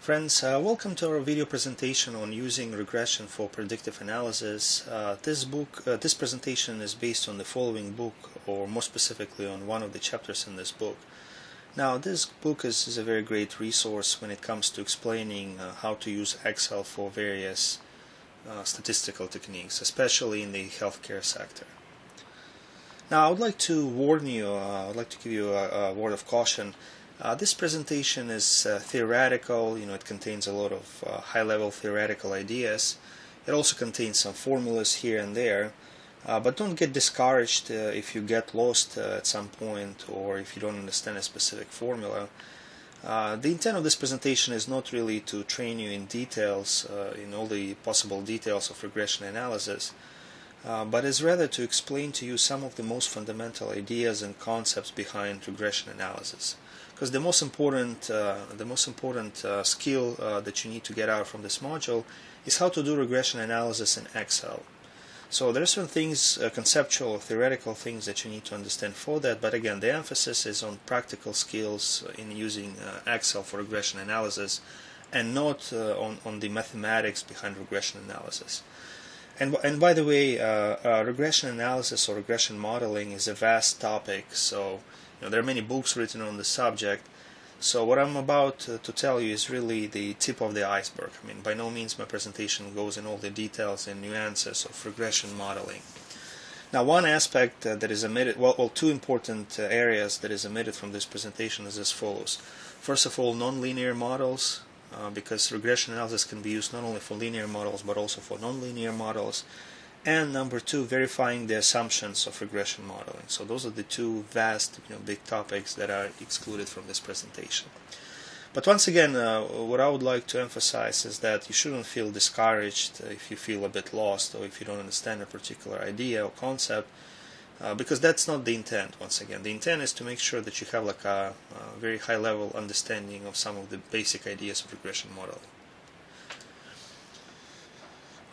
Friends, welcome to our video presentation on using regression for predictive analysis. This presentation is based on the following book, or more specifically on one of the chapters in this book. Now, this book is a very great resource when it comes to explaining how to use Excel for various statistical techniques, especially in the healthcare sector. Now, I would like to warn you, I would like to give you a word of caution. This presentation is theoretical. It contains a lot of high-level theoretical ideas. It also contains some formulas here and there, but don't get discouraged if you get lost at some point or if you don't understand a specific formula. The intent of this presentation is not really to train you in details, in all the possible details of regression analysis, but is rather to explain to you some of the most fundamental ideas and concepts behind regression analysis. Because the most important skill that you need to get out from this module is how to do regression analysis in Excel. So there are certain things, conceptual, theoretical things that you need to understand for that, but again, the emphasis is on practical skills in using Excel for regression analysis and not on the mathematics behind regression analysis. And by the way, regression analysis or regression modeling is a vast topic, so there are many books written on the subject. So what I'm about to tell you is really the tip of the iceberg. I mean, by no means my presentation goes in all the details and nuances of regression modeling. Now, one aspect that is omitted, well, two important areas that is omitted from this presentation is as follows. First of all, nonlinear models, because regression analysis can be used not only for linear models but also for nonlinear models. And number two, verifying the assumptions of regression modeling. So those are the two vast, big topics that are excluded from this presentation. But once again, what I would like to emphasize is that you shouldn't feel discouraged if you feel a bit lost or if you don't understand a particular idea or concept, because that's not the intent. Once again, the intent is to make sure that you have like a very high-level understanding of some of the basic ideas of regression modeling.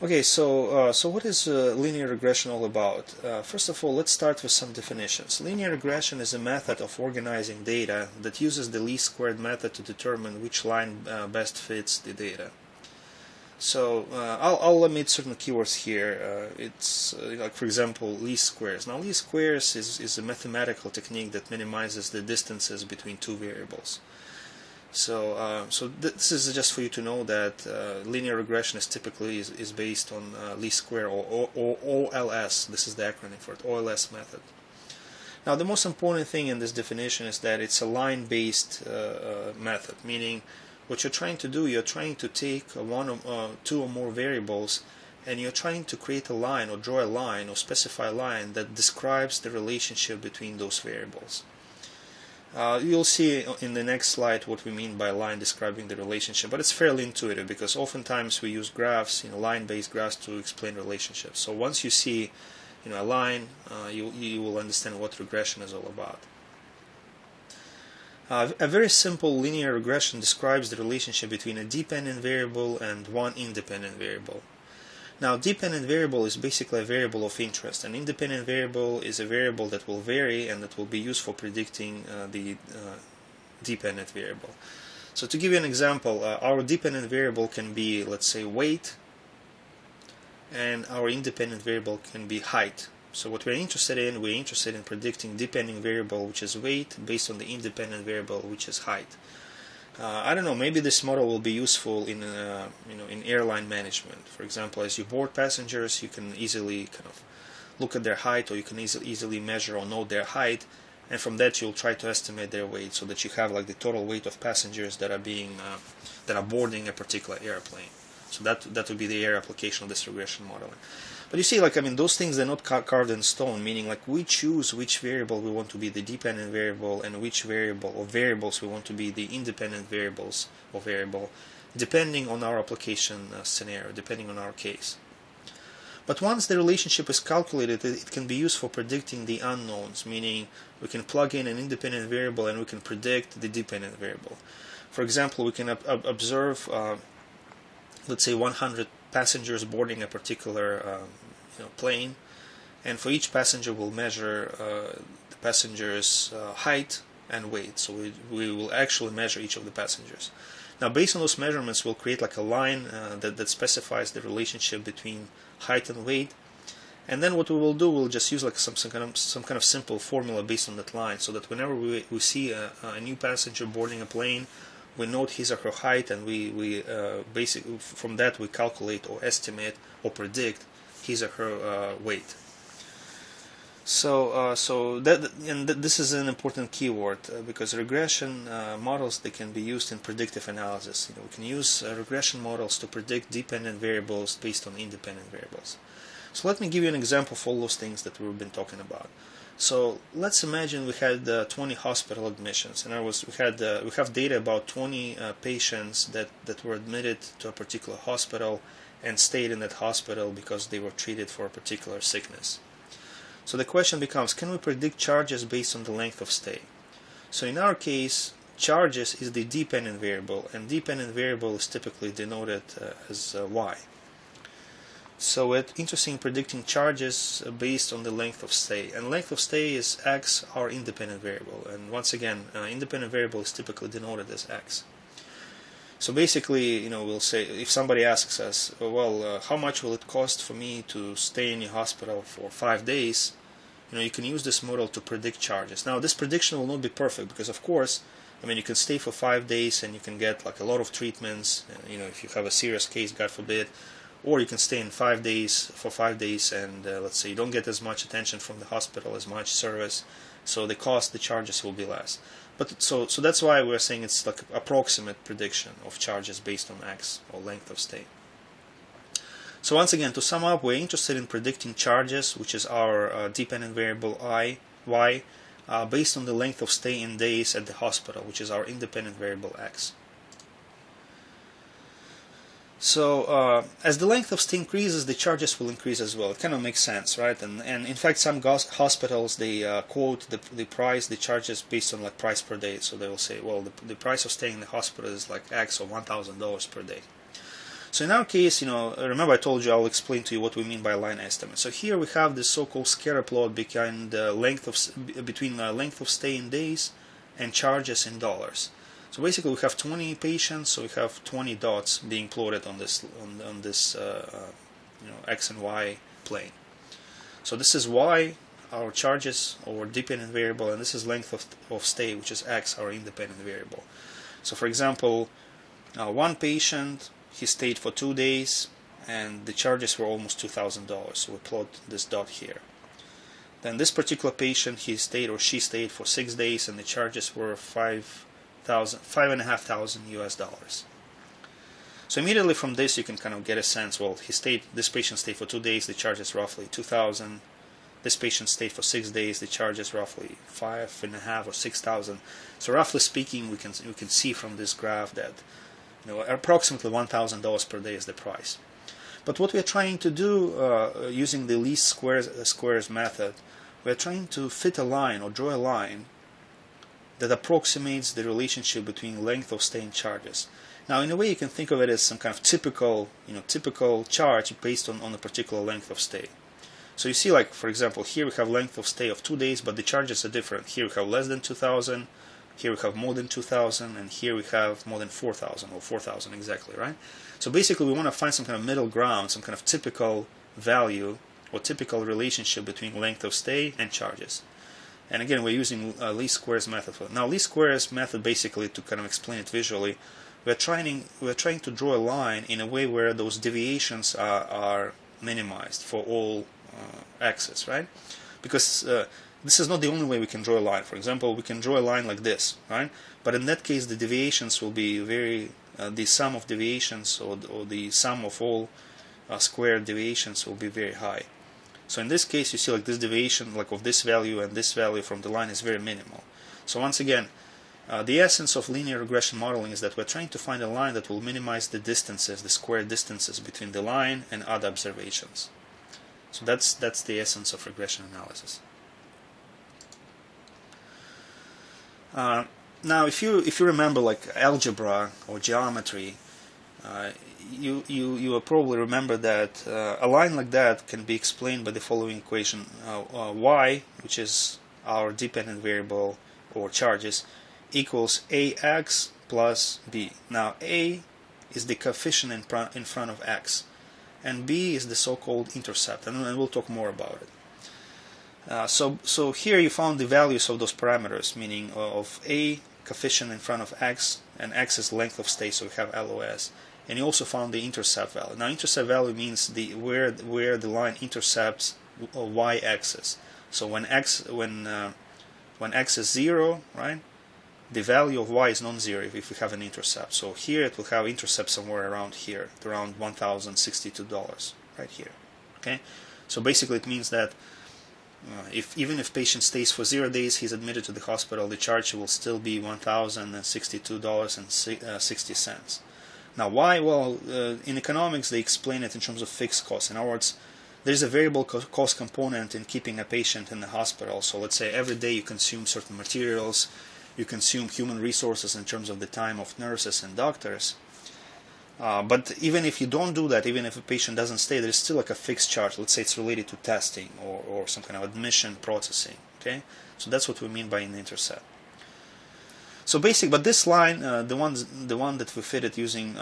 Okay, so what is linear regression all about? First of all, let's start with some definitions. Linear regression is a method of organizing data that uses the least squared method to determine which line best fits the data. So I'll omit certain keywords here. It's like, for example, least squares. Now, least squares is a mathematical technique that minimizes the distances between two variables. So this is just for you to know that linear regression is typically is based on least square or OLS. This is the acronym for it, OLS method. Now, the most important thing in this definition is that it's a line-based method, meaning what you're trying to do, you're trying to take two or more variables, and you're trying to create a line or draw a line or specify a line that describes the relationship between those variables. You'll see in the next slide what we mean by line describing the relationship, but it's fairly intuitive because oftentimes we use graphs, line-based graphs to explain relationships. So once you see, a line, you will understand what regression is all about. A very simple linear regression describes the relationship between a dependent variable and one independent variable. Now, dependent variable is basically a variable of interest. An independent variable is a variable that will vary and that will be used for predicting the dependent variable. So to give you an example, our dependent variable can be, let's say, weight, and our independent variable can be height. So what we're interested in predicting dependent variable, which is weight, based on the independent variable, which is height. I don't know, maybe this model will be useful in in airline management. For example, as you board passengers, you can easily kind of look at their height, or you can easily measure or note their height, and from that you'll try to estimate their weight so that you have like the total weight of passengers that are boarding a particular airplane. So that would be the air application of this regression modeling. But you see, those things are not carved in stone, meaning we choose which variable we want to be the dependent variable and which variable or variables we want to be the independent variables or variable, depending on our application scenario, depending on our case. But once the relationship is calculated, it can be used for predicting the unknowns, meaning we can plug in an independent variable and we can predict the dependent variable. For example, we can observe, let's say, 100 passengers boarding a particular plane, and for each passenger we'll measure the passenger's height and weight. So we will actually measure each of the passengers. Now, based on those measurements, we'll create like a line that specifies the relationship between height and weight. And then what we will do, we'll just use like some kind of simple formula based on that line, so that whenever we see a new passenger boarding a plane, we note his or her height, and we basically from that we calculate or estimate or predict his or her weight. So this is an important keyword because regression models, they can be used in predictive analysis. We can use regression models to predict dependent variables based on independent variables. So let me give you an example of all those things that we've been talking about. So let's imagine we had 20 hospital admissions. In other words, we have data about 20 patients that were admitted to a particular hospital and stayed in that hospital because they were treated for a particular sickness. So the question becomes, can we predict charges based on the length of stay? So in our case, charges is the dependent variable, and dependent variable is typically denoted as y. So it's interesting predicting charges based on the length of stay. And length of stay is x, our independent variable. And once again, independent variable is typically denoted as x. So basically, we'll say, if somebody asks us, well, how much will it cost for me to stay in the hospital for 5 days? You can use this model to predict charges. Now, this prediction will not be perfect because, of course, you can stay for 5 days and you can get like a lot of treatments. If you have a serious case, God forbid, or you can stay in 5 days for 5 days, and let's say you don't get as much attention from the hospital, as much service, so the charges will be less. But so that's why we're saying it's like approximate prediction of charges based on x, or length of stay. So once again, to sum up, we're interested in predicting charges, which is our dependent variable y, based on the length of stay in days at the hospital, which is our independent variable x. So as the length of stay increases, the charges will increase as well. It kind of makes sense, right? And in fact, some hospitals, they quote the price, the charges based on like price per day. So they will say, well, the price of staying in the hospital is like X, or $1,000 per day. So in our case, remember I told you, I'll explain to you what we mean by line estimate. So here we have this so-called scatter plot between length of stay in days and charges in dollars. So basically, we have 20 patients, so we have 20 dots being plotted on this x and y plane. So this is y, our charges, or dependent variable, and this is length of stay, which is x, our independent variable. So for example, one patient, he stayed for 2 days, and the charges were almost $2,000. So we plot this dot here. Then this particular patient, he stayed or she stayed for 6 days, and the charges were $5,500 US. So immediately from this, you can kind of get a sense. Well, this patient stayed for 2 days, the charge is roughly $2,000. This patient stayed for 6 days, the charge is roughly $5,500 or $6,000. So roughly speaking, we can see from this graph that approximately $1,000 per day is the price. But what we are trying to do using the least squares method, we are trying to fit a line or draw a line that approximates the relationship between length of stay and charges. Now, in a way, you can think of it as some kind of typical charge based on a particular length of stay. So you see, like for example, here we have length of stay of 2 days, but the charges are different. Here we have less than 2,000, here we have more than 2,000, and here we have more than 4,000, or 4,000 exactly, right? So basically, we want to find some kind of middle ground, some kind of typical value or typical relationship between length of stay and charges. And again, we're using least squares method for it. Now, least squares method, basically, to kind of explain it visually, we're trying to draw a line in a way where those deviations are minimized for all axes, right? Because this is not the only way we can draw a line. For example, we can draw a line like this, right? But in that case, the deviations will be the sum of deviations, or the sum of all squared deviations will be very high. So in this case, you see like this deviation, like of this value and this value from the line, is very minimal. So once again, the essence of linear regression modeling is that we're trying to find a line that will minimize the distances, the square distances between the line and other observations. So that's the essence of regression analysis. Now, if you remember like algebra or geometry, you will probably remember that a line like that can be explained by the following equation: y, which is our dependent variable or charges, equals ax plus b. Now a is the coefficient in front of x, and b is the so-called intercept, and we'll talk more about it. So here you found the values of those parameters, meaning of a coefficient in front of x, and x is length of stay, so we have LOS. And you also found the intercept value. Now intercept value means where the line intercepts y-axis. So when x is 0, right, the value of y is non-zero if we have an intercept. So here it will have intercept somewhere around here, around $1,062, right here. Okay, so basically it means that even if patient stays for 0 days, he's admitted to the hospital, the charge will still be $1,062.60. Now why? Well, in economics they explain it in terms of fixed costs. In other words, there's a variable cost component in keeping a patient in the hospital. So let's say every day you consume certain materials, you consume human resources in terms of the time of nurses and doctors. But even if you don't do that, even if a patient doesn't stay, there's still like a fixed charge. Let's say it's related to testing or some kind of admission processing. Okay, so that's what we mean by an intercept. So but this line, the one that we fitted using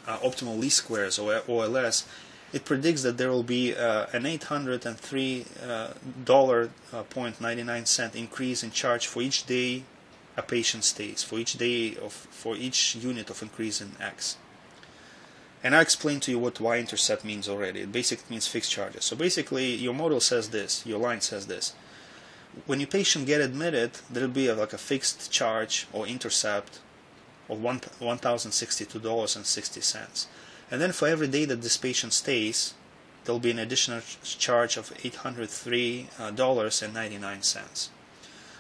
optimal least squares or OLS, it predicts that there will be an $803.99 increase in charge for each day a patient stays, for each unit of increase in X. And I explained to you what y-intercept means already. It basically means fixed charges. So basically your model says this, your line says this. When your patient get admitted, there will be like a fixed charge or intercept of $1,062.60. And then for every day that this patient stays, there will be an additional charge of $803.99.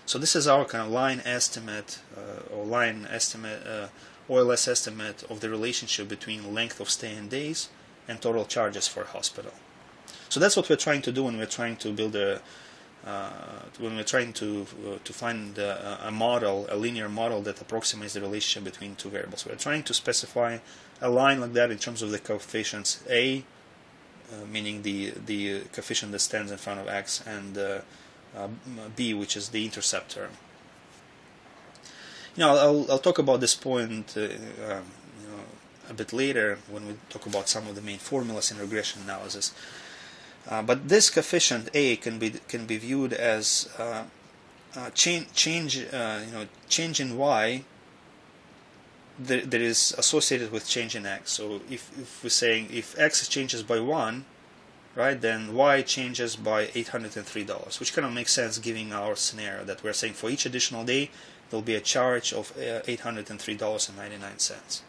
So this is our kind of line estimate OLS estimate of the relationship between length of stay in days and total charges for a hospital. So that's what we're trying to do when we're trying to build to find a model, a linear model that approximates the relationship between two variables. We're trying to specify a line like that in terms of the coefficients a, meaning the coefficient that stands in front of x, and b, which is the intercept term. I'll talk about this point a bit later when we talk about some of the main formulas in regression analysis. But this coefficient a can be viewed as change in y that is associated with change in x. So if we're saying if x changes by 1, right, then y changes by $803, which kind of makes sense given our scenario that we're saying for each additional day there'll be a charge of $803.99.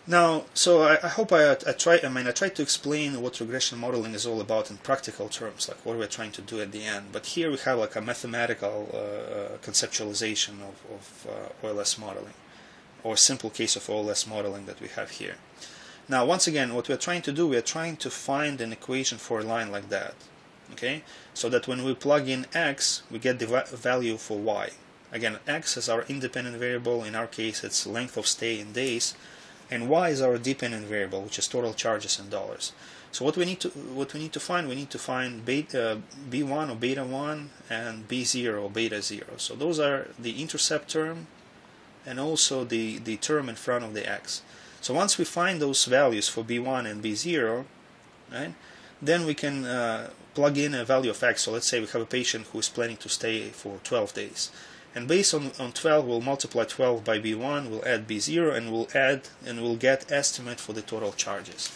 Now, so I hope I tried to explain what regression modeling is all about in practical terms, like what we're trying to do at the end. But here we have like a mathematical conceptualization of OLS modeling, or a simple case of OLS modeling that we have here. Now, once again, what we're trying to do, we're trying to find an equation for a line like that, okay? So that when we plug in x, we get the value for y. Again, x is our independent variable. In our case, it's length of stay in days. And y is our dependent variable, which is total charges in dollars. So what we need to find beta, b1 or beta 1 and b0 or beta 0. So those are the intercept term and also the term in front of the x. So once we find those values for b1 and b0, right, then we can plug in a value of x. So let's say we have a patient who is planning to stay for 12 days. And based on 12, we'll multiply 12 by b1, we'll add b0, and we'll get estimate for the total charges.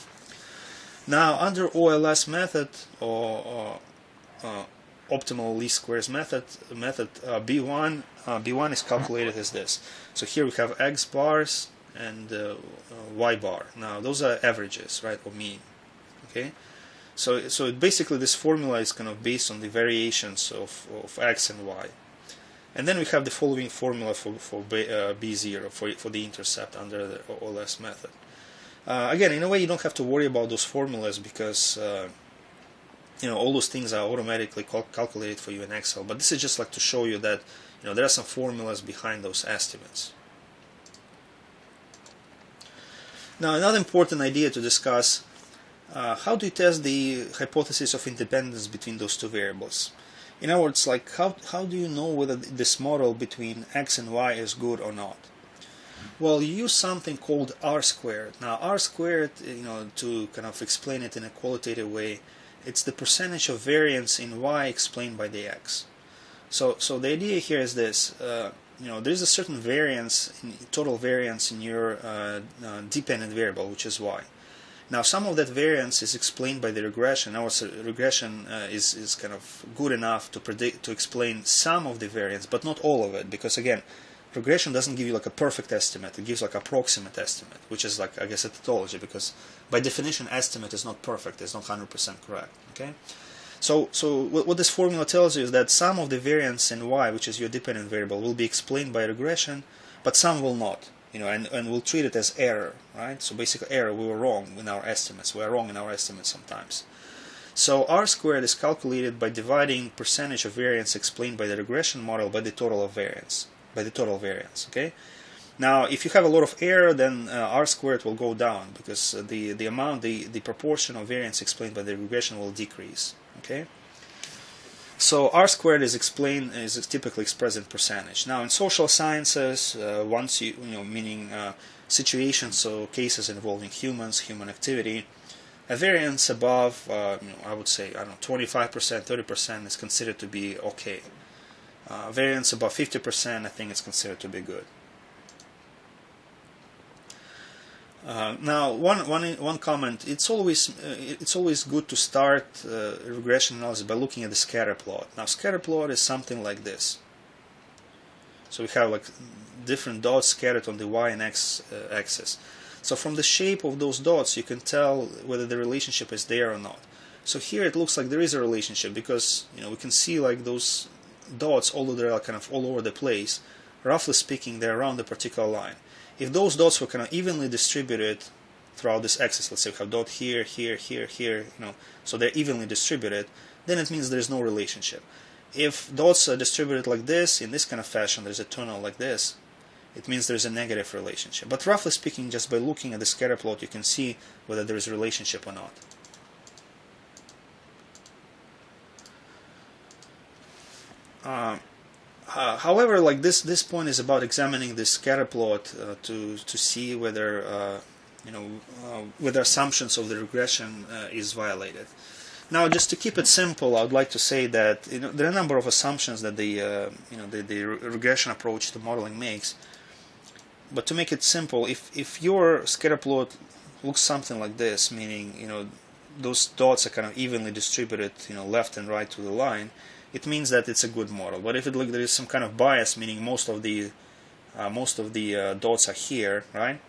Now, under OLS method or optimal least squares method b1 is calculated as this. So here we have x bars and y bar. Now those are averages, right, or mean. Okay. So basically this formula is kind of based on the variations of x and y. And then we have the following formula for B0, for the intercept under the OLS method. Again, in a way, you don't have to worry about those formulas because all those things are automatically calculated for you in Excel. But this is just like to show you that there are some formulas behind those estimates. Now, another important idea to discuss: how do you test the hypothesis of independence between those two variables? In other words, like how do you know whether this model between x and y is good or not? Well, you use something called r squared. Now, r squared, to kind of explain it in a qualitative way, it's the percentage of variance in y explained by the x. So the idea here is this: there's a certain variance, total variance in your dependent variable, which is y. Now, some of that variance is explained by the regression. Our regression is kind of good enough to explain some of the variance, but not all of it, because again, regression doesn't give you like a perfect estimate. It gives like approximate estimate, which is like, I guess, a tautology, because by definition, estimate is not perfect. It's not 100% correct. Okay. So what this formula tells you is that some of the variance in y, which is your dependent variable, will be explained by regression, but some will not. And we'll treat it as error, right? So basically error, we were wrong in our estimates. We are wrong in our estimates sometimes. So r squared is calculated by dividing percentage of variance explained by the regression model by the total of variance, okay? Now, if you have a lot of error, then r squared will go down, because the proportion of variance explained by the regression will decrease, okay? So r squared is typically expressed in percentage. Now, in social sciences, meaning situations or cases involving humans, human activity, a variance above, I would say, 25%, 30% is considered to be okay. Variance above 50%, I think, is considered to be good. Now, one comment: it's always good to start regression analysis by looking at the scatter plot. Now, scatter plot is something like this. So we have like different dots scattered on the y and x axis. So from the shape of those dots, you can tell whether the relationship is there or not. So here it looks like there is a relationship, because we can see like those dots, although they're kind of all over the place, roughly speaking, they're around a particular line. If those dots were kind of evenly distributed throughout this axis, let's say we have dot here, here, here, here, so they're evenly distributed, then it means there's no relationship. If dots are distributed like this, in this kind of fashion, there's a tunnel like this, it means there's a negative relationship. But roughly speaking, just by looking at the scatter plot, you can see whether there is a relationship or not. However, like this point is about examining the scatter plot to see whether whether assumptions of the regression is violated. Now, just to keep it simple, I would like to say that there are a number of assumptions that the regression approach to modeling makes. But to make it simple, if your scatter plot looks something like this, meaning those dots are kind of evenly distributed, left and right to the line, it means that it's a good model. But if there is some kind of bias, meaning most of the dots are here, right?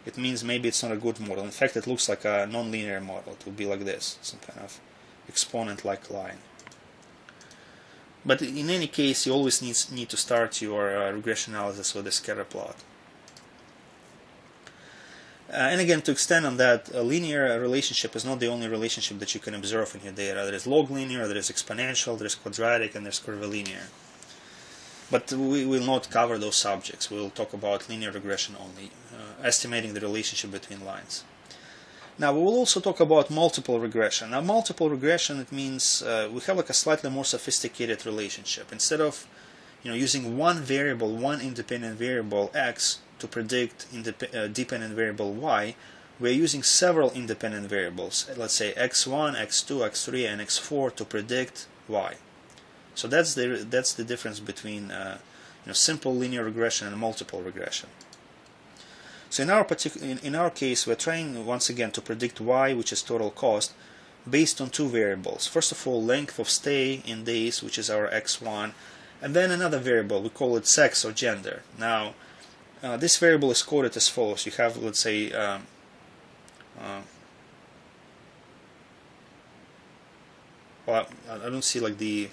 It means maybe it's not a good model. In fact, it looks like a nonlinear model. It would be like this, some kind of exponent-like line. But in any case, you always need to start your regression analysis with a scatter plot. And again, to extend on that, a linear relationship is not the only relationship that you can observe in your data. There is log linear, there is exponential, there is quadratic, and there's curvilinear. But we will not cover those subjects. We will talk about linear regression only, estimating the relationship between lines. Now, we will also talk about multiple regression. Now, multiple regression, it means we have like a slightly more sophisticated relationship. Instead of using one variable, one independent variable x, to predict dependent variable y, we're using several independent variables, let's say x1, x2, x3, and x4 to predict y. So that's the difference between simple linear regression and multiple regression. So in our case, we're trying once again to predict y, which is total cost, based on two variables. First of all, length of stay in days, which is our x1, and then another variable, we call it sex or gender. Now, this variable is coded as follows. You have, let's say, well, I don't see like the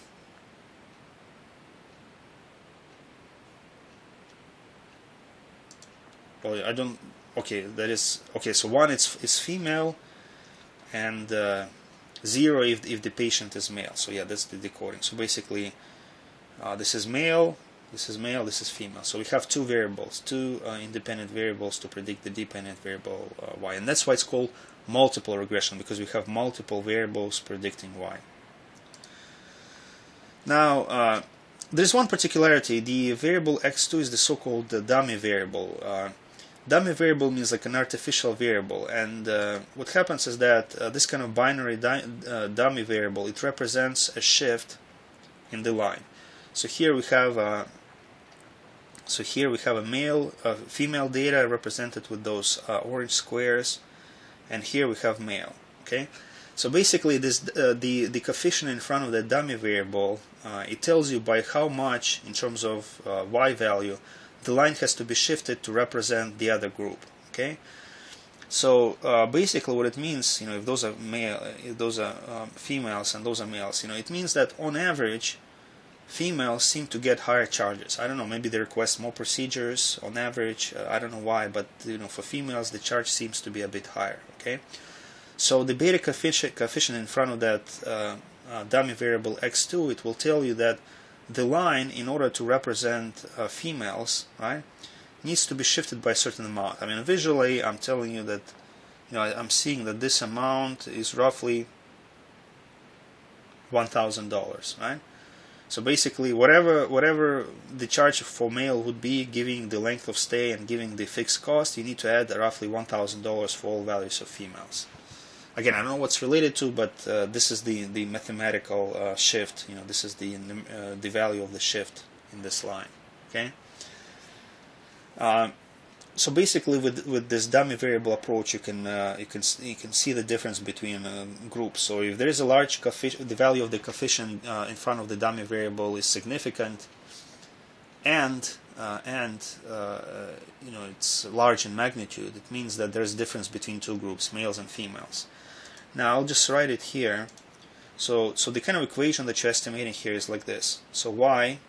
well, I don't. Okay, that is okay. So 1 is female, and 0 if the patient is male. So yeah, that's the decoding. So basically, this is male. This is male, this is female. So we have two variables, two independent variables to predict the dependent variable y. And that's why it's called multiple regression, because we have multiple variables predicting y. Now, there's one particularity. The variable x2 is the so-called dummy variable. Dummy variable means like an artificial variable, and what happens is that this kind of binary dummy variable, it represents a shift in the line. So here we have a female data represented with those orange squares, and here we have male. Okay, so basically this the coefficient in front of the dummy variable, it tells you by how much in terms of y value the line has to be shifted to represent the other group. Okay, so basically what it means, if those are females and those are males, it means that on average females seem to get higher charges. I don't know, maybe they request more procedures on average. I don't know why, but for females the charge seems to be a bit higher. Okay, so the beta coefficient in front of that dummy variable x2, it will tell you that the line, in order to represent females, right, needs to be shifted by a certain amount. I mean, visually, I'm telling you that, I'm seeing that this amount is roughly $1,000, right? So basically, whatever the charge for male would be, giving the length of stay and giving the fixed cost, you need to add roughly $1,000 for all values of females. Again, I don't know what's related to, but this is the mathematical shift. This is the value of the shift in this line. Okay. So basically, with this dummy variable approach, you can see the difference between groups. So if there is a large coefficient, the value of the coefficient in front of the dummy variable is significant, and it's large in magnitude, it means that there's a difference between two groups, males and females. Now I'll just write it here. So the kind of equation that you're estimating here is like this. So y,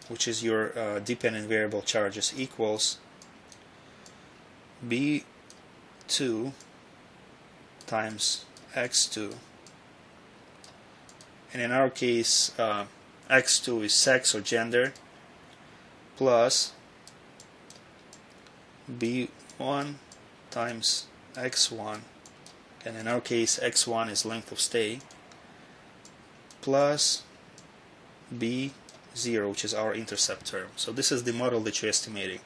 which is your dependent variable charges, equals b2 times x2, and in our case x2 is sex or gender, plus b1 times x1, and in our case x1 is length of stay, plus b0, which is our intercept term. So this is the model that you're estimating,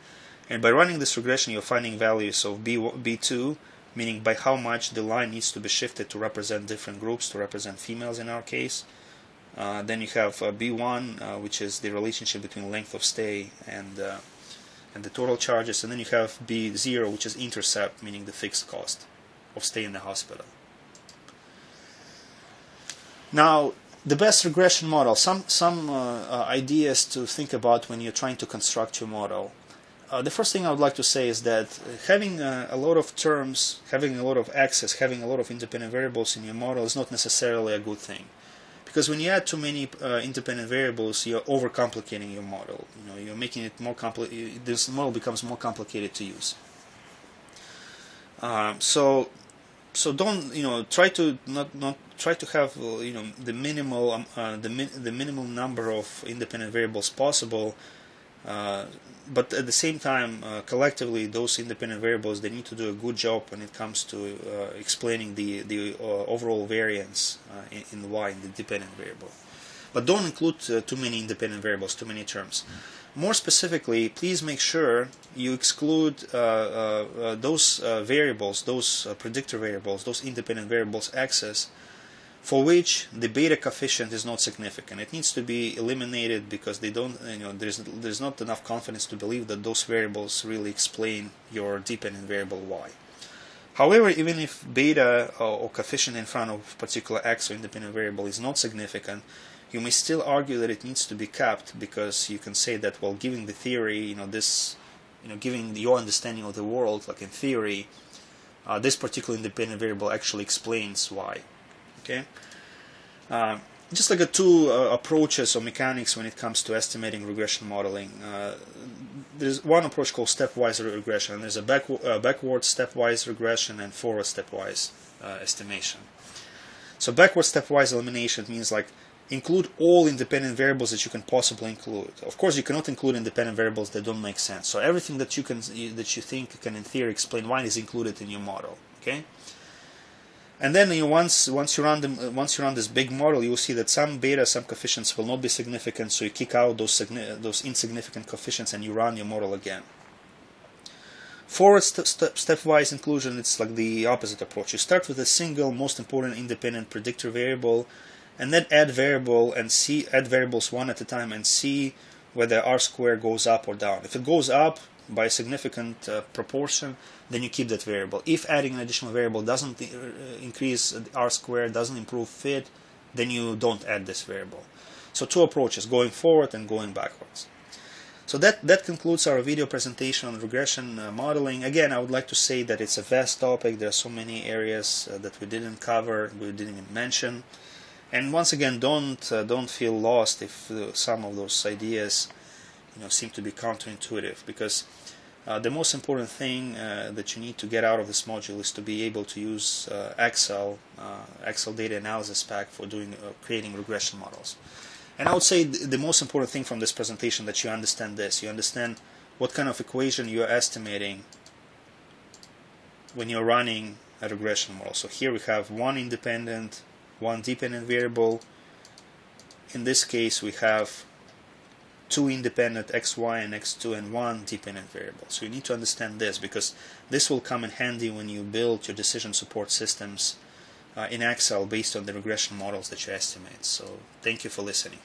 and by running this regression you're finding values of b2, meaning by how much the line needs to be shifted to represent different groups, to represent females in our case. Then you have b1, which is the relationship between length of stay and the total charges, and then you have b0, which is intercept, meaning the fixed cost of stay in the hospital. Now, the best regression model, some ideas to think about when you're trying to construct your model. The first thing I would like to say is that having a lot of terms, having a lot of access, having a lot of independent variables in your model is not necessarily a good thing. Because when you add too many independent variables, you're overcomplicating your model. You're making it more complicated. This model becomes more complicated to use. So don't try to not try to have the minimal the minimum number of independent variables possible. But at the same time, collectively, those independent variables, they need to do a good job when it comes to explaining the overall variance in y in the dependent variable. But don't include too many independent variables, too many terms. More specifically, please make sure you exclude those variables, those predictor variables, those independent variables access, for which the beta coefficient is not significant. It needs to be eliminated because they don't, there's not enough confidence to believe that those variables really explain your dependent variable y. However, even if beta or coefficient in front of a particular x or independent variable is not significant, you may still argue that it needs to be kept, because you can say that, well, given the theory, given your understanding of the world, like in theory, this particular independent variable actually explains y. Okay, just like two approaches or mechanics when it comes to estimating regression modeling. There's one approach called stepwise regression, and there's a backward stepwise regression and forward stepwise estimation. So backward stepwise elimination means like include all independent variables that you can possibly include. Of course, you cannot include independent variables that don't make sense. So everything that you think can in theory explain y is included in your model. Okay. And then once you run this big model, you will see that some coefficients will not be significant, so you kick out those insignificant coefficients and you run your model again. For stepwise inclusion, it's like the opposite approach. You start with a single most important independent predictor variable, and then add variables one at a time and see whether R² goes up or down. If it goes up by a significant proportion, then you keep that variable. If adding an additional variable doesn't increase R², doesn't improve fit, then you don't add this variable. So two approaches, going forward and going backwards. So that concludes our video presentation on regression modeling. Again, I would like to say that it's a vast topic. There are so many areas that we didn't cover, we didn't even mention. And once again, don't feel lost if some of those ideas seem to be counterintuitive, because the most important thing that you need to get out of this module is to be able to use Excel data analysis pack for creating regression models. And I would say the most important thing from this presentation that you understand this. You understand what kind of equation you're estimating when you're running a regression model. So here we have one independent, one dependent variable. In this case, we have two independent xy and x2 and one dependent variable. So you need to understand this, because this will come in handy when you build your decision support systems in Excel based on the regression models that you estimate. So thank you for listening.